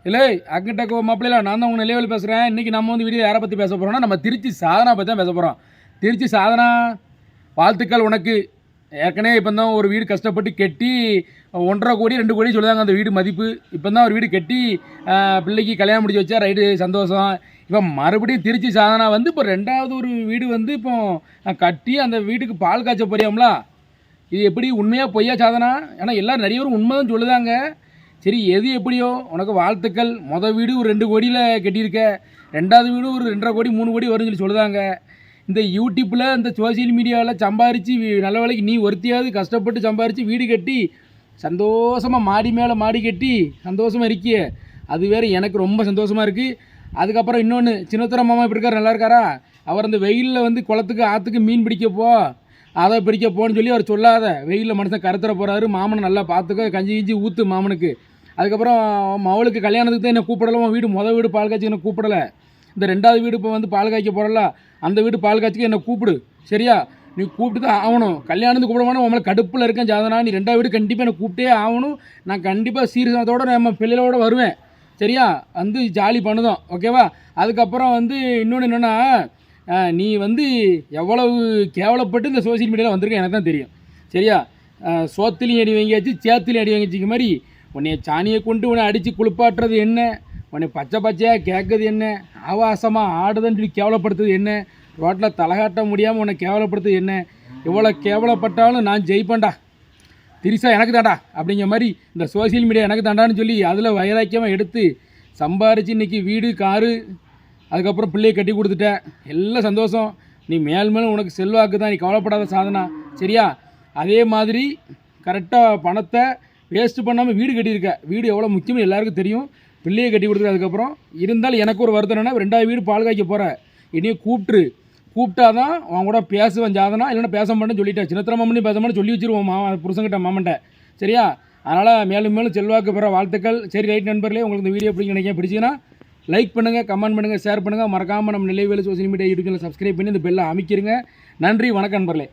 இல்லை அக்கிட்ட மாப்பிள்ளைல நான் தான் உங்கள் நிலையில் பேசுகிறேன். இன்றைக்கி நம்ம வந்து வீடியோ யாரை பற்றி பேச போகிறோம்னா நம்ம திருச்சி சாதனா பற்றி தான் பேச போகிறோம். திருச்சி சாதனா, வாழ்த்துக்கள் உனக்கு. ஏற்கனவே இப்போ தான் ஒரு வீடு கஷ்டப்பட்டு கட்டி 1.5 கோடி 2 கோடி சொல்லுதாங்க அந்த வீடு மதிப்பு. இப்போ தான் ஒரு வீடு கட்டி பிள்ளைக்கு கல்யாணம் முடிச்சு வச்சா ரைட்டு, சந்தோஷம். இப்போ மறுபடியும் திருச்சி சாதனா வந்து இப்போ 2வது ஒரு வீடு வந்து இப்போ கட்டி அந்த வீட்டுக்கு பால் காய்ச்ச போறியாம்ல. இது எப்படி உண்மையாக பொய்யா சாதனா? ஏன்னா எல்லோரும் நிறைய பேர் உண்மை தான் சொல்லுதாங்க. சரி, எது எப்படியோ உனக்கு வாழ்த்துக்கள். மொதல் வீடு ஒரு 2 கோடியில் கட்டியிருக்க, 2வது வீடு ஒரு 2.5 கோடி 3 கோடி வரும்னு சொல்லுதாங்க. இந்த யூடியூப்பில் இந்த சோசியல் மீடியாவில் சம்பாரித்து நல்ல வேலைக்கு நீ ஒருத்தியாவது கஷ்டப்பட்டு சம்பாரித்து வீடு கட்டி சந்தோஷமாக மாடி மேலே மாடி கட்டி சந்தோஷமாக இருக்கியே, அது வேறு எனக்கு ரொம்ப சந்தோஷமாக இருக்குது. அதுக்கப்புறம் இன்னொன்று, சின்னத்தர மாமா இப்படி இருக்கார், நல்லா இருக்காரா? அவர் அந்த வெயிலில் வந்து குளத்துக்கு ஆற்றுக்கு மீன் பிடிக்கப்போ அதை பிடிக்க போன்னு சொல்லி அவர் சொல்லாத, வெயிலில் மனுஷன் கருத்துற போகிறாரு. மாமனை நல்லா பார்த்துக்க, கஞ்சி கிஞ்சி ஊற்று மாமனுக்கு. அதுக்கப்புறம் அவளுக்கு கல்யாணத்துக்கு தான் என்ன கூப்பிடலாம். வீடு மொதல் வீடு பால் காய்ச்சி என்ன கூப்பிடலை. இந்த 2வது வீடு இப்போ வந்து பால் காய்க்க போகிறல, அந்த வீடு பால் காய்ச்சிக்கு என்னை கூப்பிடு, சரியா? நீ கூப்பிட்டு தான் ஆகணும். கல்யாணத்துக்கு கூப்பிடமானோ உங்களை கடுப்பில் இருக்கேன் சாதனா. நீ 2வது வீடு கண்டிப்பாக என்னை கூப்பிட்டே ஆகணும். நான் கண்டிப்பாக சீர்சனத்தோடு நம்ம பிள்ளைகளோட வருவேன், சரியா? வந்து ஜாலி பண்ணுதோம், ஓகேவா? அதுக்கப்புறம் வந்து இன்னொன்று என்னென்னா, நீ வந்து எவ்வளவு கேவலப்பட்டு இந்த சோசியல் மீடியாவில் வந்திருக்க எனக்கு தான் தெரியும், சரியா? சோத்துலையும் அடி வாங்கியாச்சு, சேத்துலையும் அடி வாங்கிச்சிக்க மாதிரி உன்னை சாணியை கொண்டு உன்னை அடித்து குளிப்பாட்டுறது என்ன, உன்னை பச்சை பச்சையாக கேட்குறது என்ன, ஆபாசமாக ஆடுதுன்னு சொல்லி கேவலப்படுத்துறது என்ன, ரோட்டில் தலைகாட்ட முடியாமல் உன்னை கேவலப்படுத்துறது என்ன, எவ்வளோ கேவலப்பட்டாலும் நான் ஜெயிப்பேன்டா, திரிசா எனக்கு தாண்டா அப்படிங்கிற மாதிரி இந்த சோசியல் மீடியா எனக்கு தாண்டான்னு சொல்லி அதில் வைராக்கியமாக எடுத்து சம்பாரித்து இன்றைக்கி வீடு காரு அதுக்கப்புறம் பிள்ளையை கட்டி கொடுத்துட்டேன், எல்லாம் சந்தோஷம். நீ மேல் மேலும் உனக்கு செல்வாக்கு தான், நீ கவலைப்படாத சாதனா, சரியா? அதே மாதிரி கரெக்டாக பணத்தை வேஸ்ட்டு பண்ணாமல் வீடு கட்டியிருக்க. வீடு எவ்வளோ முக்கியம்னு எல்லாருக்கும் தெரியும். பிள்ளையை கட்டி கொடுத்துரு. அதுக்கப்புறம் இருந்தாலும் எனக்கு ஒரு வருத்தம் என்னென்னா, 2வது வீடு பால் காய்க்க போகிற, இனியும் கூப்பிட்டா தான் அவன் கூட பேசுவேன் சாதனா, இல்லைன்னா பேச மாட்டேன்னு சொல்லிட்டேன். சின்னத்திர மாமனி பேச மாட்டேன்னு சொல்லி வச்சுருவோம் புருஷங்கிட்ட மாமன்ட்ட, சரியா? அதனால் மேலும் மேலும் செல்வாக்கு பெற வாழ்த்துக்கள். சரி, ரைட் நண்பர்களே, உங்களுக்கு இந்த வீடியோ பிடிக்கும் நினைக்கிறேன். பிடிச்சிங்கன்னா லைக் பண்ணுங்கள், கமெண்ட் பண்ணுங்கள், ஷேர் பண்ணுங்கள். மறக்காமல் நம்ம Nilaivelu social media YouTube channel subscribe பண்ணி இந்த பெல்லை அமைக்கிருங்க. நன்றி, வணக்கம் நண்பர்களே.